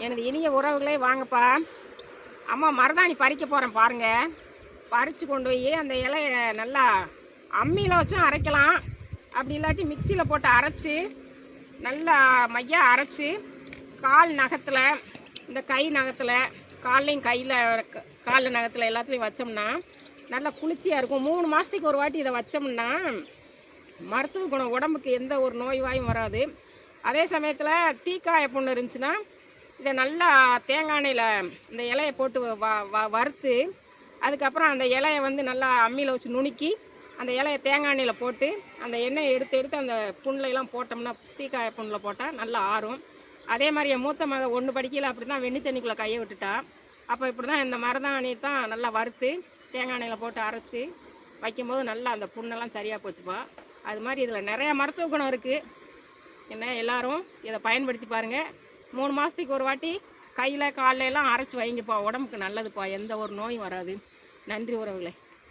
எனது இனிய உறவுகளே வாங்கப்பா. அம்மா மருதாணி பறிக்க போகிறேன் பாருங்கள். பறித்து கொண்டு போய் அந்த இலையை நல்லா அம்மியில் வச்சும் அரைக்கலாம், அப்படி இல்லாட்டி மிக்சியில் போட்டு அரைச்சி நல்லா மையாக அரைச்சி கால் நகத்தில், இந்த கை நகத்தில், கால்லையும் கையில் காலில் நகத்தில் எல்லாத்துலேயும் வச்சோம்னா நல்லா குளிர்ச்சியாக இருக்கும். 3 மாதத்துக்கு ஒரு வாட்டி இதை வச்சோம்னா மருத்துவ குணம், உடம்புக்கு எந்த ஒரு நோய் வாயும் வராது. அதே சமயத்தில் தீக்காய புண்ணு இருந்துச்சுன்னா இதை நல்லா தேங்காய் எண்ணெயில் இந்த இலையை போட்டு வறுத்து, அதுக்கப்புறம் அந்த இலையை வந்து நல்லா அம்மியில் வச்சு நுணுக்கி அந்த இலையை தேங்காய் எண்ணெயில் போட்டு அந்த எண்ணெயை எடுத்து அந்த புண்ணிலெலாம் போட்டோம்னா, தீக்காய புண்ணில் போட்டால் நல்லா ஆறும். அதே மாதிரி என் மூத்த மக 1 படிக்கையில் அப்படி தான் வெண்ணி தண்ணிக்குள்ளே கையை விட்டுட்டா. அப்போ இப்படி தான் இந்த மருதாணி தான் நல்லா வறுத்து தேங்காய் எண்ணெயில் போட்டு அரைச்சி வைக்கும்போது நல்லா அந்த புண்ணெல்லாம் சரியாக போச்சுப்பா. அது மாதிரி இதில் நிறையா மருத்துவ குணம் இருக்குது. என்ன எல்லோரும் இதை பயன்படுத்தி பாருங்கள். 3 மாதத்துக்கு ஒரு வாட்டி கையில் காலையெல்லாம் அரைச்சி வைங்கப்பா. உடம்புக்கு நல்லதுப்பா, எந்த ஒரு நோயும் வராது. நன்றி உறவுகளே.